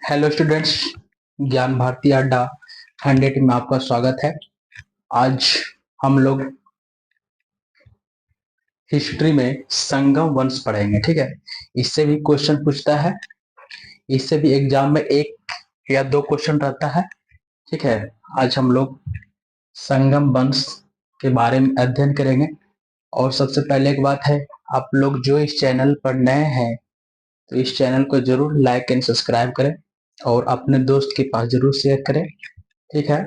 Hello students, ज्ञान भारती अड्डा 100 में आपका स्वागत है। आज हम लोग हिस्ट्री में संगम वंश पढ़ेंगे। ठीक है, इससे भी क्वेश्चन पूछता है, इससे भी एग्जाम में एक या दो क्वेश्चन रहता है। ठीक है, आज हम लोग संगम वंश के बारे में अध्ययन करेंगे। और सबसे पहले एक बात है, आप लोग जो इस चैनल पर नए हैं तो इस चैनल को जरूर लाइक एंड सब्सक्राइब करें और अपने दोस्त के पास जरूर शेयर करें। ठीक है।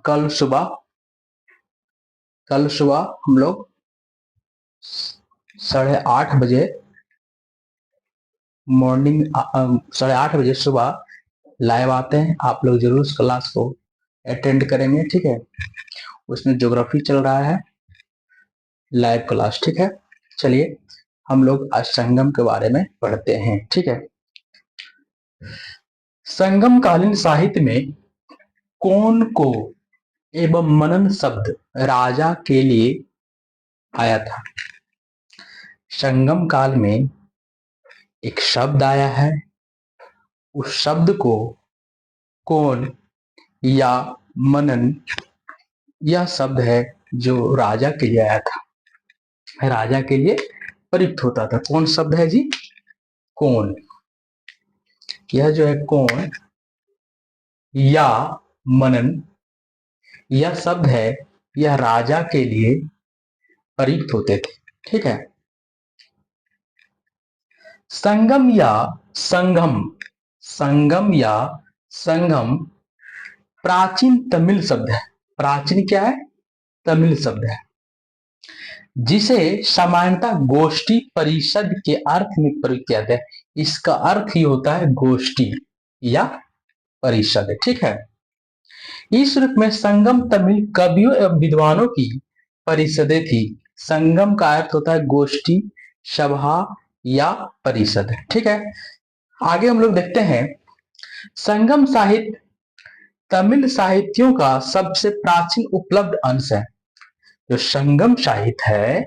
कल सुबह हम लोग 8:30 बजे मॉर्निंग 8:30 बजे सुबह लाइव आते हैं। आप लोग जरूर उस क्लास को अटेंड करेंगे। ठीक है, उसमें ज्योग्राफी चल रहा है, लाइव क्लास। ठीक है, चलिए हम लोग आज संगम के बारे में पढ़ते हैं। ठीक है, संगम कालीन साहित्य में कौन को एवं मनन शब्द राजा के लिए आया था? संगम काल में एक शब्द आया है, उस शब्द को कौन या मनन, यह शब्द है जो राजा के लिए आया था, राजा के लिए प्रयुक्त होता था। कौन शब्द है जी? कौन। यह जो है कौन या मनन, यह शब्द है, यह राजा के लिए प्रयुक्त होते थे। ठीक है, संगम या संगम, संगम या संगम प्राचीन तमिल शब्द है। प्राचीन क्या है? तमिल शब्द है, जिसे सामान्यतः गोष्ठी परिषद के अर्थ में प्रयोग किया जाता है। इसका अर्थ ही होता है गोष्ठी या परिषद। ठीक है, इस रूप में संगम तमिल कवियों एवं विद्वानों की परिषदें थी। संगम का अर्थ होता है गोष्ठी, सभा या परिषद। ठीक है, आगे हम लोग देखते हैं, संगम साहित्य तमिल साहित्यों का सबसे प्राचीन उपलब्ध अंश है। जो संगम साहित्य है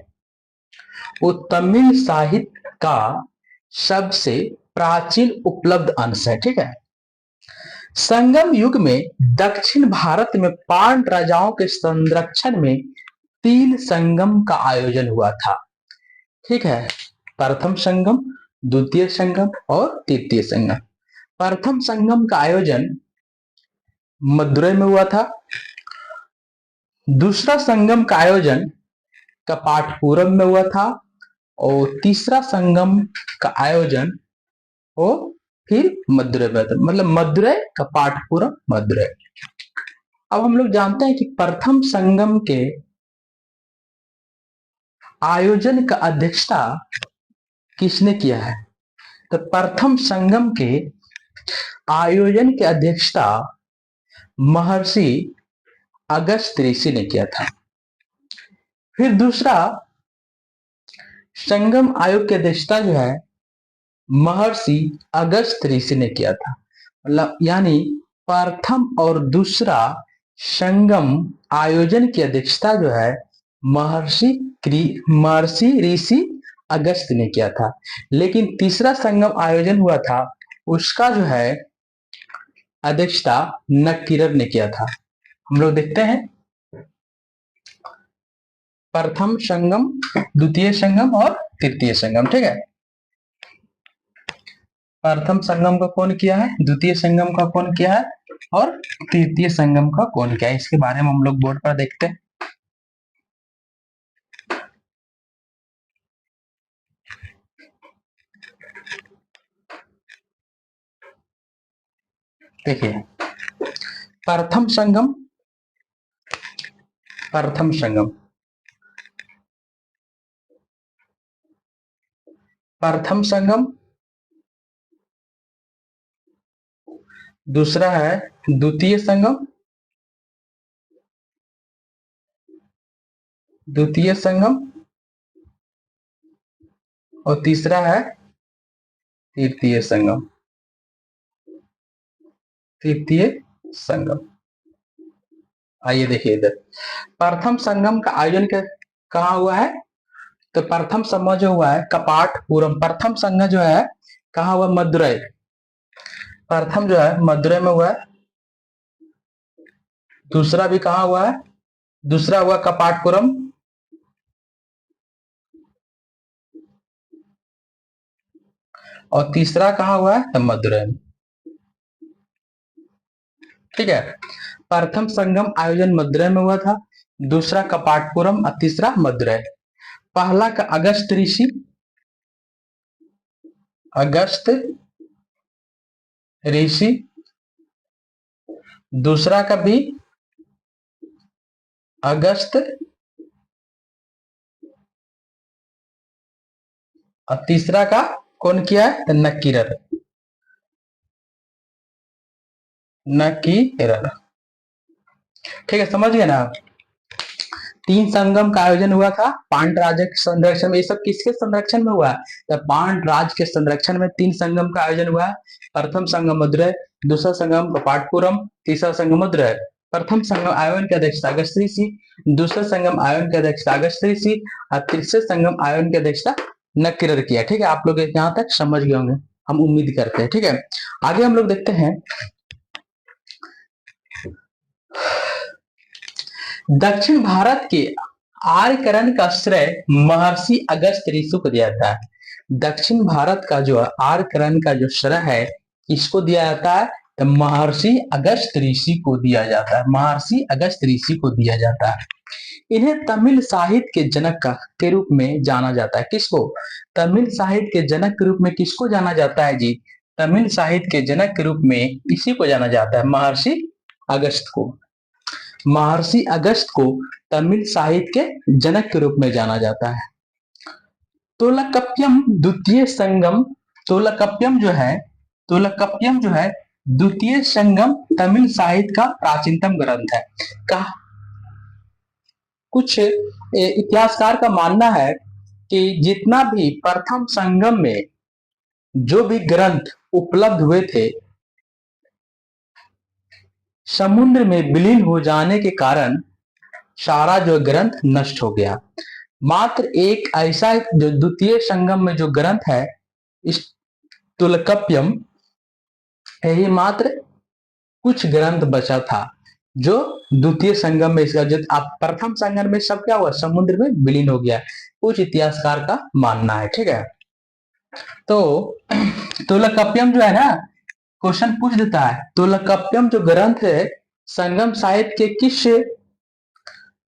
वो तमिल साहित्य का सबसे प्राचीन उपलब्ध अंश है। ठीक है, संगम युग में दक्षिण भारत में पांड्य राजाओं के संरक्षण में 3 संगम का आयोजन हुआ था। ठीक है, प्रथम संगम, द्वितीय संगम और तृतीय संगम। प्रथम संगम का आयोजन मदुरै में हुआ था। दूसरा संगम का आयोजन कपाटपुरम में हुआ था और तीसरा संगम का आयोजन वो फिर मदुरै में था। मतलब मदुरै, कपाटपुरम, मदुरै। अब हम लोग जानते हैं कि प्रथम संगम के आयोजन का अध्यक्षता किसने किया है? तो प्रथम संगम के आयोजन की अध्यक्षता महर्षि अगस्त्य ऋषि ने किया था। फिर दूसरा संगम आयोग की अध्यक्षता जो है महर्षि अगस्त्य ऋषि ने किया था। मतलब यानी प्रथम और दूसरा संगम आयोजन की अध्यक्षता जो है महर्षि ऋषि अगस्त्य ने किया था। लेकिन तीसरा संगम आयोजन हुआ था उसका जो है अध्यक्षता नक्कीरर ने किया था। हम लोग देखते हैं प्रथम संगम, द्वितीय संगम और तृतीय संगम। ठीक है, प्रथम संगम का कौन किया है, द्वितीय संगम का कौन किया है और तृतीय संगम का कौन किया है, इसके बारे में हम लोग बोर्ड पर देखते हैं। देखिए, प्रथम संगम, प्रथम संगम, प्रथम संगम। दूसरा है द्वितीय संगम, द्वितीय संगम और तीसरा है तृतीय संगम, तृतीय संगम। आइए देखिए इधर, प्रथम संगम का आयोजन कहाँ हुआ है? तो प्रथम संगम जो हुआ है कपाटपुरम। प्रथम संगम जो है कहाँ हुआ? मदुरै। प्रथम जो है मदुरै में हुआ है, दूसरा भी कहाँ हुआ है, दूसरा हुआ कपाटपुरम, और तीसरा कहाँ हुआ है, मदुरै में। ठीक है, प्रथम संगम आयोजन मदुरै में हुआ था, दूसरा कपाटपुरम और तीसरा मदुरै। पहला का अगस्त ऋषि, अगस्त ऋषि, दूसरा का भी अगस्त, और तीसरा का कौन किया है, नकीरर, नकीरर। ठीक है, समझ गए ना। तीन संगम का आयोजन हुआ था पांड राज्य के संरक्षण में। ये सब किसके संरक्षण में हुआ है, तो पांड राज्य के संरक्षण में तीन संगम का आयोजन हुआ है। प्रथम संगम मदुरै, दूसरा संगम कपाटपुरम, तीसरा संगम मदुरै। प्रथम संगम आयोजन के अध्यक्षता अगस्त ऋषि, दूसरा संगम आयोजन के अध्यक्षता अगस्त ऋषि, और तीसरे संगम आयोजन के अध्यक्षता नक्कीरर किया। ठीक है, आप लोग यहाँ तक समझ गए होंगे, हम उम्मीद करते हैं। ठीक है, आगे हम लोग देखते हैं। दक्षिण भारत के आर्यकरण का श्रेय महर्षि अगस्त ऋषि को दिया जाता है। दक्षिण भारत का जो आर्यकरण का जो श्रेय है किसको दिया जाता है, तो महर्षि अगस्त ऋषि को दिया जाता है, महर्षि अगस्त ऋषि को दिया जाता है। इन्हें तमिल साहित्य के जनक के रूप में जाना जाता है। किसको, तमिल साहित्य के जनक के रूप में किसको जाना जाता है जी, तमिल साहित्य के जनक के रूप में इसी को जाना जाता है, महर्षि अगस्त को। महर्षि अगस्त को तमिल साहित्य के जनक के रूप में जाना जाता है। तोलकप्पियम द्वितीय संगम, तोलकप्पियम जो है, तोलकप्पियम जो है द्वितीय संगम तमिल साहित्य का प्राचीनतम ग्रंथ है। कुछ इतिहासकार का मानना है कि जितना भी प्रथम संगम में जो भी ग्रंथ उपलब्ध हुए थे, समुद्र में विलीन हो जाने के कारण सारा जो ग्रंथ नष्ट हो गया। मात्र एक ऐसा जो द्वितीय संगम में जो ग्रंथ है इस तुलकप्यम, यही मात्र कुछ ग्रंथ बचा था जो द्वितीय संगम में, इसका जो प्रथम संगम में सब क्या हुआ, समुद्र में विलीन हो गया, कुछ इतिहासकार का मानना है। ठीक है, तो तुलकप्यम जो है ना, क्वेश्चन पूछ देता है तुलकप्यम जो ग्रंथ है संगम साहित्य के किस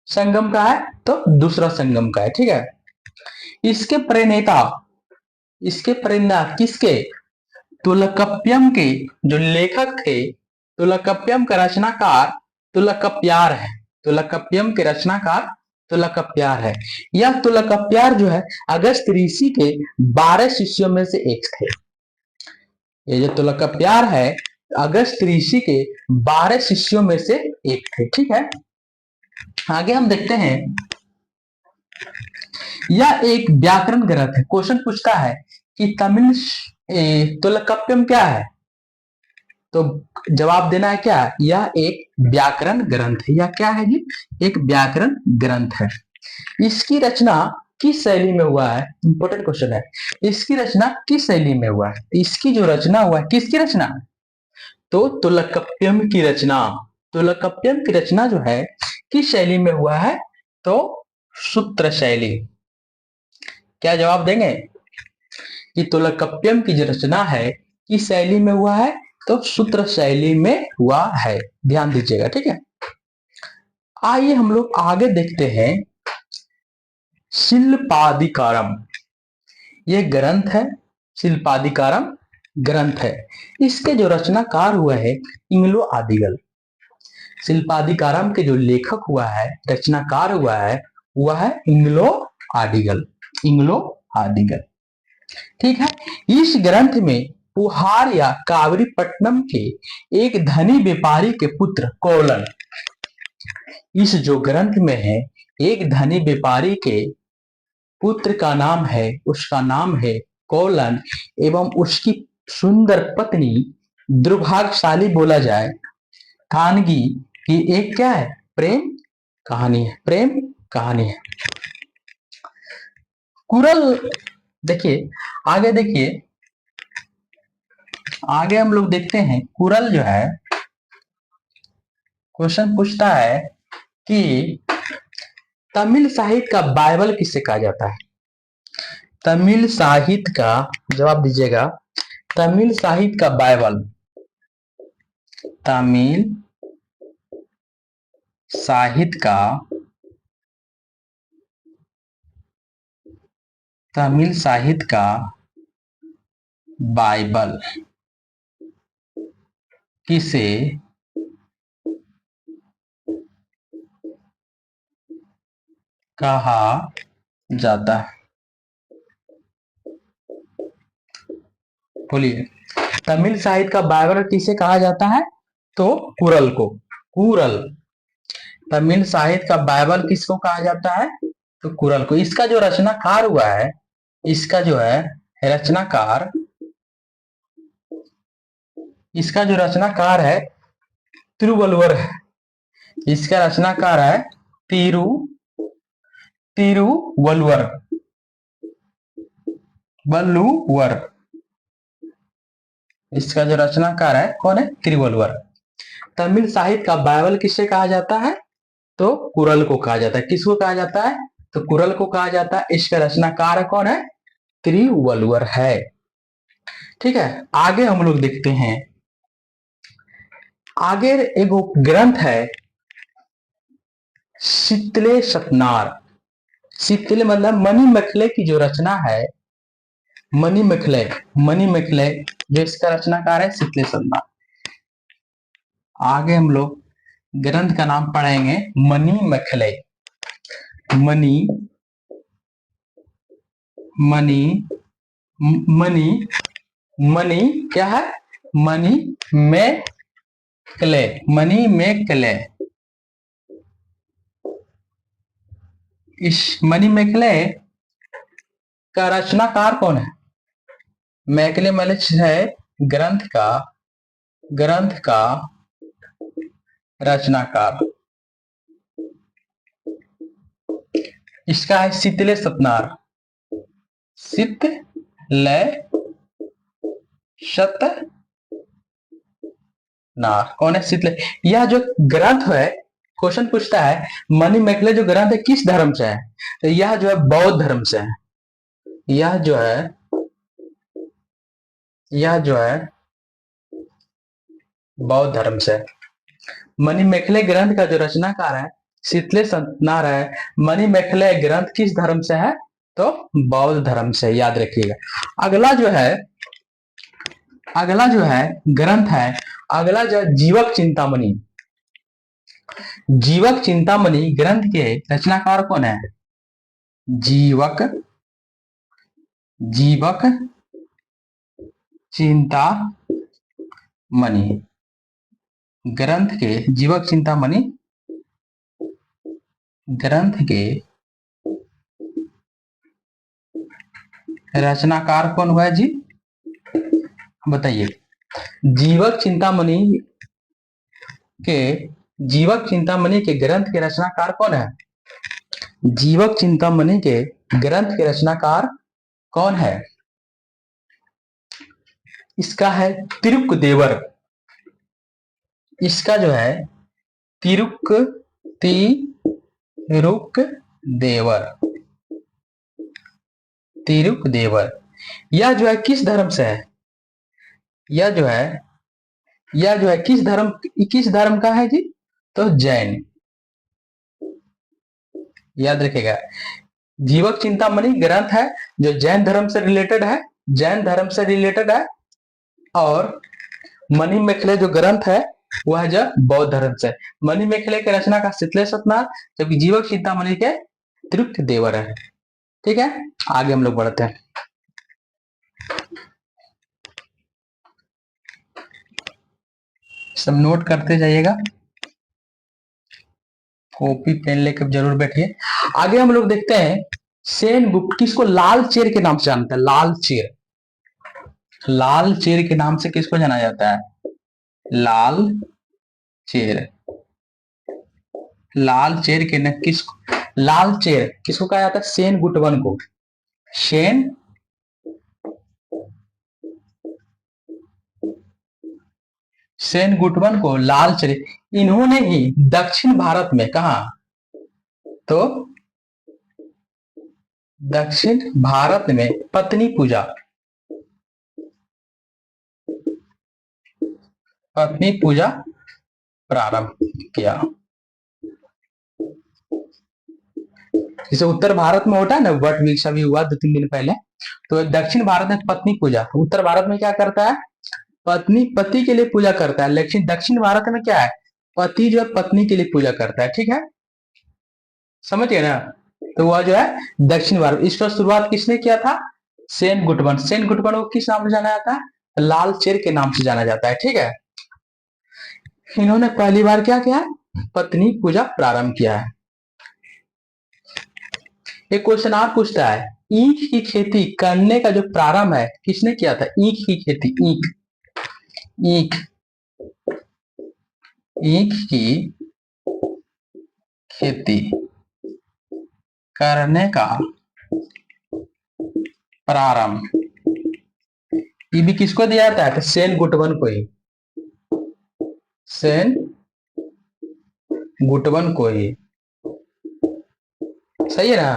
संगम का है, तो दूसरा संगम का है। ठीक है, इसके प्रणेता, इसके प्रेरणा किसके, तुलकप्यम के जो लेखक थे, तुलकप्यम का रचनाकार तुलकप्यार है, तुलकप्यम के रचनाकार तुलकप्यार है। यह तुलकप्यार जो है अगस्त ऋषि के 12 शिष्यों में से एक थे। ये जो तुलकप्यार है अगस्त ऋषि के 12 शिष्यों में से एक थे। ठीक है, आगे हम देखते हैं। यह एक व्याकरण ग्रंथ है। क्वेश्चन पूछता है कि तमिल तुलकप्यम क्या है, तो जवाब देना है क्या, यह एक व्याकरण ग्रंथ है। यह क्या है जी, एक व्याकरण ग्रंथ है। इसकी रचना किस शैली में हुआ है, इंपॉर्टेंट क्वेश्चन है। इसकी रचना किस शैली में हुआ है, इसकी जो रचना हुआ है किसकी रचना, तो तुलकप्यम की रचना, तुलकप्यम की रचना जो है किस शैली में हुआ है, तो सूत्र शैली। क्या जवाब देंगे कि तुलकप्यम की जो रचना है किस शैली में हुआ है, तो सूत्र शैली में हुआ है, ध्यान दीजिएगा। ठीक है, आइए हम लोग आगे देखते हैं। शिल्पादिकारम, ये ग्रंथ है, शिल्पादिकारम ग्रंथ है। इसके जो रचनाकार हुआ है इंग्लो आदिगल। शिल्पादिकारम के जो लेखक हुआ है, रचनाकार हुआ है, वह है इंग्लो आदिगल, इंग्लो आदिगल। ठीक है, इस ग्रंथ में पुहार या कावरीपट्टनम के एक धनी व्यापारी के पुत्र कोलन, इस जो ग्रंथ में है एक धनी व्यापारी के पुत्र का नाम है, उसका नाम है कोलन, एवं उसकी सुंदर पत्नी, दुर्भाग्यशाली बोला जाए कानगी की एक क्या है, प्रेम कहानी है, प्रेम कहानी है। कुरल, देखिए आगे देखिए, आगे हम लोग देखते हैं कुरल जो है, क्वेश्चन पूछता है कि तमिल साहित्य का बाइबल किसे कहा जाता है। तमिल साहित्य का जवाब दीजिएगा। तमिल साहित्य का बाइबल, तमिल साहित्य का, तमिल साहित्य का बाइबल किसे कहा जाता है। बोलिए, तमिल साहित्य का बाइबल किसे कहा जाता है? तो कुरल को। कुरल, तमिल साहित्य का बाइबल किसको कहा जाता है? तो कुरल को। इसका जो रचनाकार हुआ है, इसका जो है रचनाकार, इसका जो रचनाकार है तिरुवल्लुवर है। इसका रचनाकार है तिरुवल्लुवर, वल्लुवर। इसका जो रचनाकार है कौन है? तिरुवल्लुवर। तमिल साहित्य का बाइबल किससे कहा जाता है? तो कुरल को कहा जाता है। किसको कहा जाता है? तो कुरल को कहा जाता है। इसका रचनाकार कौन है? तिरुवल्लुवर है। ठीक है, आगे हम लोग देखते हैं। आगे एक ग्रंथ है शीतले सतनार। शीतले मतलब मणिमेखले की जो रचना है, मणिमेखले, मणिमेखले जो इसका रचनाकार है शीतले सतनार। आगे हम लोग ग्रंथ का नाम पढ़ेंगे मणिमेखले। मणि मणि मणि मणि क्या है? मणि में क्ले, मणि में क्ले। इस मणि मेखले का रचनाकार कौन है? मैकले मलिच है ग्रंथ का रचनाकार। इसका है शीतले सतनार। शीतले सतनार कौन है? शीतले। यह जो ग्रंथ है, क्वेश्चन पूछता है मणिमेखले जो ग्रंथ है किस धर्म से है? तो यह जो है बौद्ध धर्म से है। यह जो है बौद्ध धर्म से। मणिमेखले ग्रंथ का जो रचनाकार है शीतले सतनार है। मणिमेखले ग्रंथ किस धर्म से है? तो बौद्ध धर्म से, याद रखिएगा। अगला जो है ग्रंथ है, अगला जो है जीवक चिंतामणि। जीवक चिंतामणि ग्रंथ के रचनाकार कौन है? जीवक चिंतामणि ग्रंथ के, जीवक चिंतामणि ग्रंथ के रचनाकार कौन हुआ है जी? बताइए। जीवक चिंतामणि के ग्रंथ के रचनाकार कौन है? जीवक चिंतामणि के ग्रंथ के रचनाकार कौन है? इसका है तिरुक्देवर। इसका जो है तिरुक्देवर। यह जो है किस धर्म से है? यह जो है किस धर्म का है जी? तो जैन। याद रखिएगा, जीवक चिंतामणि ग्रंथ है जो जैन धर्म से रिलेटेड है। और मणिमेखले जो ग्रंथ है वह जो बौद्ध धर्म से। मणिमेखले के रचना का शीतले सतनार, जबकि जीवक चिंतामणि के तिरुक्देवर है। ठीक है, आगे हम लोग बढ़ते हैं। सब नोट करते जाइएगा, कॉपी पेन लेकर जरूर बैठिए। आगे हम लोग देखते हैं सेन गुप्त, किसको लाल चेर के नाम से जानते हैं? लाल चेर के नाम से किसको जाना जाता है? लाल चेर के न लाल चेर किसको कहा जाता है? सेन गुटवन को। सेन सेन गुटवन को लाल चरित, इन्होंने ही दक्षिण भारत में, कहा तो दक्षिण भारत में पत्नी पूजा प्रारंभ किया। जैसे उत्तर भारत में होता है ना, वट वृक्ष अभी हुआ 2-3 दिन पहले, तो दक्षिण भारत में पत्नी पूजा, तो उत्तर भारत में क्या करता है, पत्नी पति के लिए पूजा करता है, लेकिन दक्षिण भारत में क्या है, पति जो है पत्नी के लिए पूजा करता है। ठीक है, समझिए ना। तो वह जो है दक्षिण भारत, इसका शुरुआत किसने किया था, सेन गुटवन। सेन गुटवन को किस नाम से जाना जाता है, लाल चेर के नाम से जाना जाता है। ठीक है, इन्होंने पहली बार क्या किया, पत्नी पूजा प्रारंभ किया है। एक क्वेश्चन और पूछता है, ईख की खेती करने का जो प्रारंभ है किसने किया था, ईख की खेती, ईख की खेती करने का प्रारंभ ये भी किसको दिया जाता है, तो सेन गुटवन को ही, सेन गुटवन को ही। सही है ना,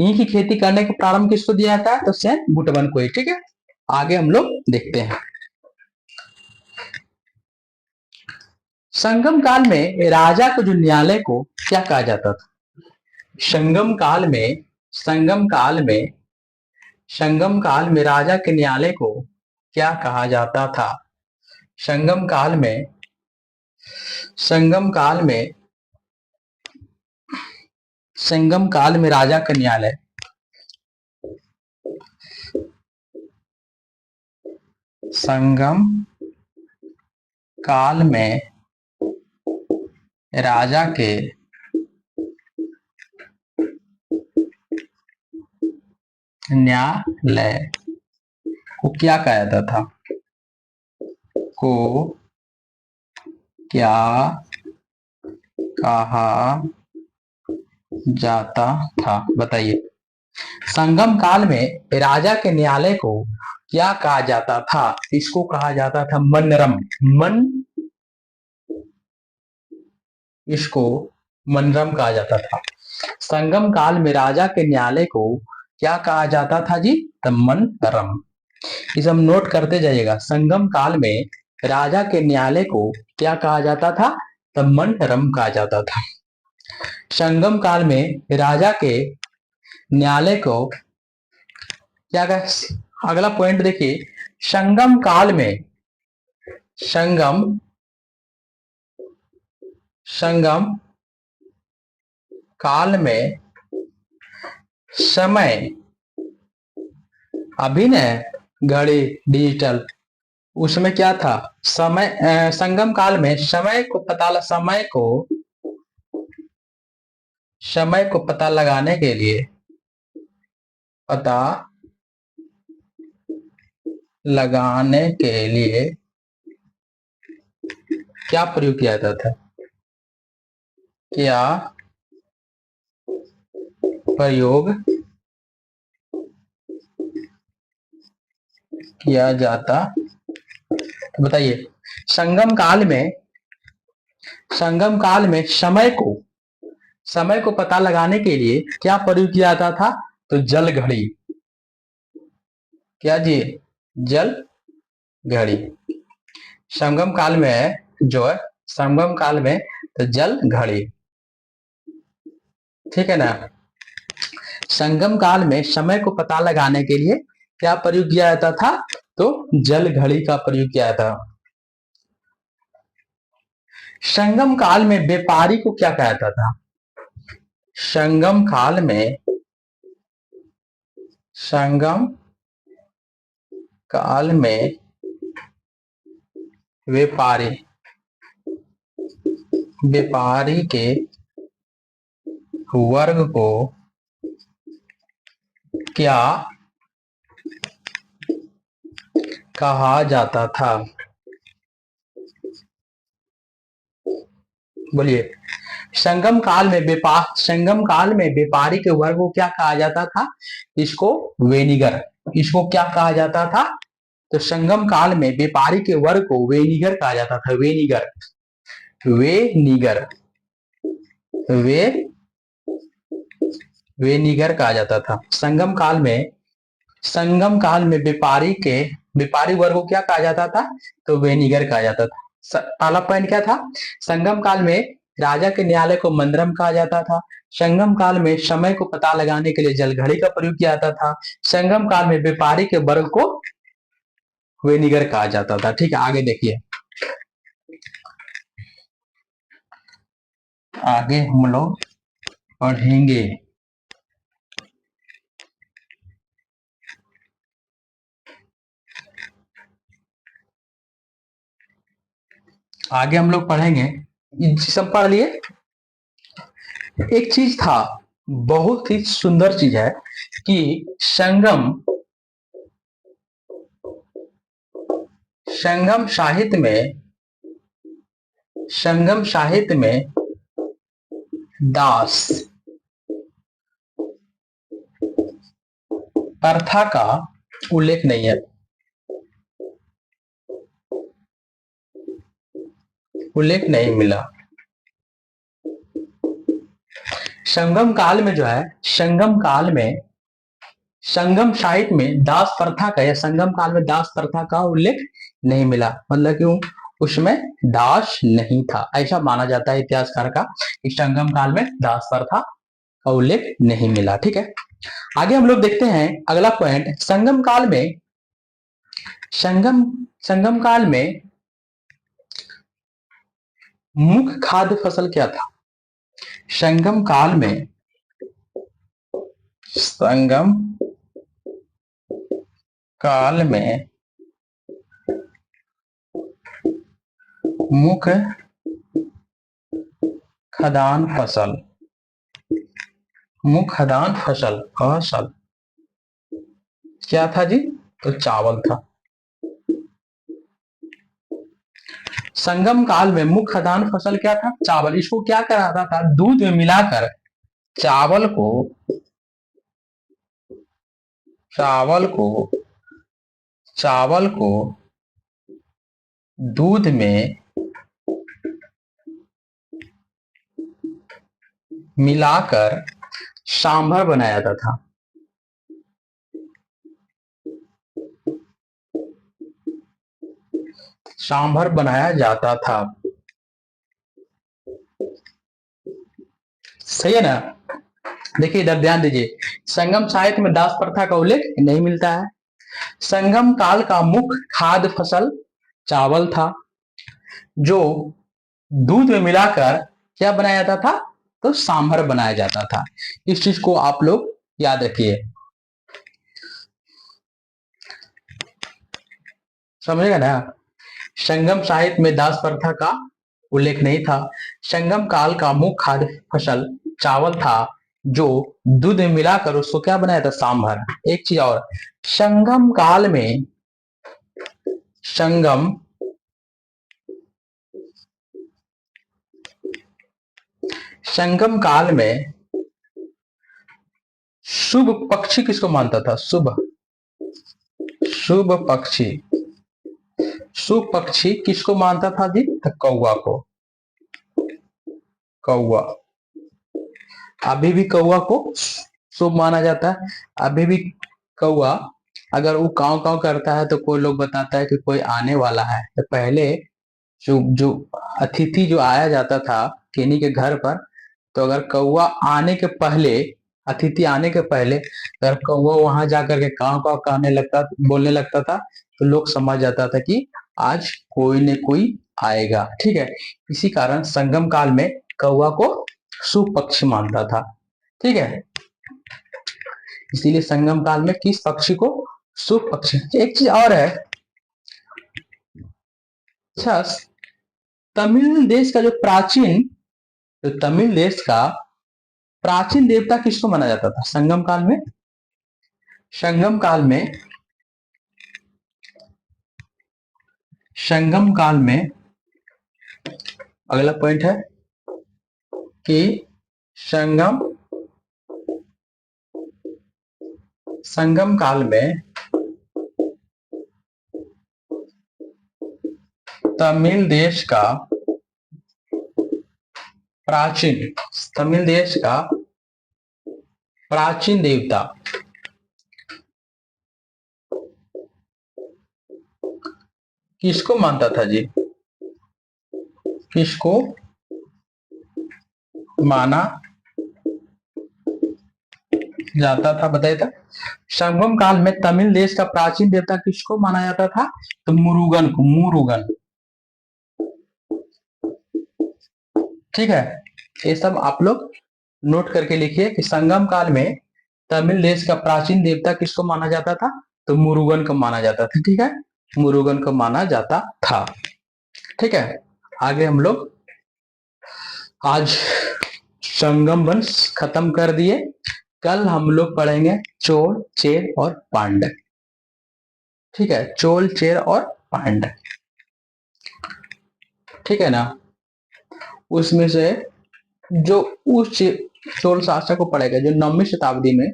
ईख की खेती करने का प्रारंभ किसको दिया जाता है, तो सेन गुटवन को ही। ठीक है, आगे हम लोग देखते हैं। संगम काल में राजा को जो न्यायालय को क्या कहा जाता था, संगम काल में राजा के न्यायालय को क्या कहा जाता था, संगम काल में राजा का न्यायालय, संगम काल में राजा के न्यायालय को क्या कहा जाता था, बताइए। संगम काल में राजा के न्यायालय को क्या कहा जाता था, इसको कहा जाता था मनरम, इसको मनरम कहा जाता था। संगम काल में राजा के न्यायालय को क्या कहा जाता था जी, तो मनरम। इसे हम नोट करते जाइएगा, संगम काल में राजा के न्यायालय को क्या कहा जाता था, तो मनरम कहा जाता था। संगम काल में राजा के न्यायालय को क्या कहा, अगला पॉइंट देखिए, संगम काल में समय, अभी न घड़ी डिजिटल, उसमें क्या था, समय, संगम काल में समय को पता लगाने के लिए क्या प्रयोग किया जाता था, प्रयोग किया जाता, तो बताइए। संगम काल में समय को पता लगाने के लिए क्या प्रयोग किया जाता था, तो जल घड़ी, क्या जी, जल घड़ी। संगम काल में जो है, संगम काल में तो जल घड़ी। ठीक है ना, संगम काल में समय को पता लगाने के लिए क्या प्रयोग किया जाता था, तो जल घड़ी का प्रयोग किया था। संगम काल में व्यापारी को क्या कहा जाता था, संगम काल में व्यापारी के वर्ग को क्या कहा जाता था, बोलिए। संगम काल में व्यापारी के वर्ग को क्या कहा जाता था, इसको वेनिगर, इसको क्या कहा जाता था, तो संगम काल में व्यापारी के वर्ग को वेनिगर कहा जाता था। वेनिगर, वेनिगर, वे वेनिगर कहा जाता था। संगम काल में व्यापारी वर्ग को क्या कहा जाता था? तो वेनिगर कहा जाता था। पहला पॉइंट क्या था? संगम काल में राजा के न्यायालय को मंद्रम कहा जाता था। संगम काल में समय को पता लगाने के लिए जलघड़ी का प्रयोग किया जाता था। संगम काल में व्यापारी के वर्ग को वेनिगर कहा जाता था। ठीक है, आगे देखिए, आगे हम लोग पढ़ेंगे। आगे हम लोग पढ़ेंगे, सब पढ़ लिए। एक चीज था, बहुत ही सुंदर चीज है कि संगम साहित्य में दास प्रथा का उल्लेख नहीं है। उल्लेख नहीं मिला। संगम काल में जो है, संगम साहित्य में दास प्रथा का या संगम काल में दास प्रथा का उल्लेख नहीं मिला। मतलब क्यों? उसमें दास नहीं था, ऐसा माना जाता है इतिहासकार का कि संगम काल में दास प्रथा का उल्लेख नहीं मिला। ठीक है, आगे हम लोग देखते हैं अगला पॉइंट। संगम काल में मुख्य खाद्य फसल क्या था? संगम काल में मुख्य खाद्यान्न फसल क्या था जी? तो चावल था। संगम काल में मुख्य खाद्यान्न फसल क्या था? चावल। इसको क्या कराता था? दूध में मिलाकर चावल को दूध में मिलाकर सांभर बनाया जाता था। सांभर बनाया जाता था। सही है ना? देखिए इधर ध्यान दीजिए, संगम साहित्य में दास प्रथा का उल्लेख नहीं मिलता है। संगम काल का मुख्य खाद्य फसल चावल था, जो दूध में मिलाकर क्या बनाया जाता था? तो सांभर बनाया जाता था। इस चीज को आप लोग याद रखिए। समझेगा ना? संगम साहित्य में दास प्रथा का उल्लेख नहीं था। संगम काल का मुख्य खाद्य फसल चावल था, जो दूध में मिलाकर उसको क्या बनाया था? सांभर। एक चीज और, संगम काल में शुभ पक्षी किसको मानता था? शुभ पक्षी किसको मानता था जी? तो कौवा को। अभी भी कौवा को शुभ माना जाता है। अभी भी कौवा अगर वो काव काव करता है तो कोई लोग बताता है कि कोई आने वाला है। तो पहले जो अतिथि जो आया जाता था किन्हीं के घर पर, तो अगर कौवा आने के पहले, अतिथि आने के पहले अगर कौवा वहां जाकर के काव काव बोलने लगता था, तो लोग समझ जाता था कि आज कोई न कोई आएगा। ठीक है, इसी कारण संगम काल में कौवा को शुभ पक्षी मानता था। ठीक है, इसीलिए संगम काल में किस पक्षी को? शुभ पक्षी। एक चीज और है, अच्छा, तमिल देश का प्राचीन देवता किसको माना जाता था संगम काल में? संगम काल में अगला पॉइंट है कि संगम काल में तमिल देश का प्राचीन तमिल देश का प्राचीन देवता किसको मानता था जी? किसको माना जाता था, बताइए था। संगम काल में तमिल देश का प्राचीन देवता किसको माना जाता था? तो मुरुगन को, मुरुगन। ठीक है, ये सब आप लोग नोट करके लिखिए कि संगम काल में तमिल देश का प्राचीन देवता किसको माना जाता था? तो मुरुगन को माना जाता था। ठीक है, मुरुगन को माना जाता था। ठीक है, आगे हम लोग आज संगम वंश खत्म कर दिए। कल हम लोग पढ़ेंगे चोल, चेर और पांड्य। ठीक है, चोल, चेर और पांड्य। ठीक है ना, उसमें से जो उस चोल शासक को पड़ेगा जो 9वीं शताब्दी में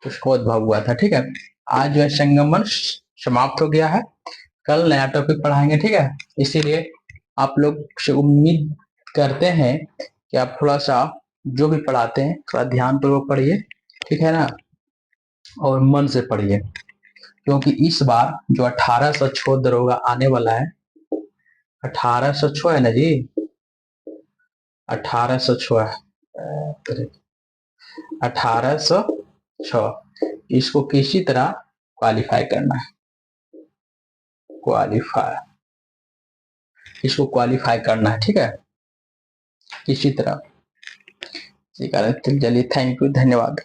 उसका उद्भव हुआ था। ठीक है, आज जो है संगम वंश समाप्त हो गया है। कल नया टॉपिक पढ़ाएंगे। ठीक है, इसीलिए आप लोग से उम्मीद करते हैं कि आप थोड़ा सा जो भी पढ़ाते हैं थोड़ा ध्यान पूर्वक पढ़िए। ठीक है ना, और मन से पढ़िए, क्योंकि इस बार जो 1806 दरोगा आने वाला है, 1806 है ना जी, 1806 है, 1806 इसको किसी तरह क्वालिफाई करना है, इसको क्वालिफाई करना है। ठीक है, किसी तरह। चलिए, थैंक यू, धन्यवाद।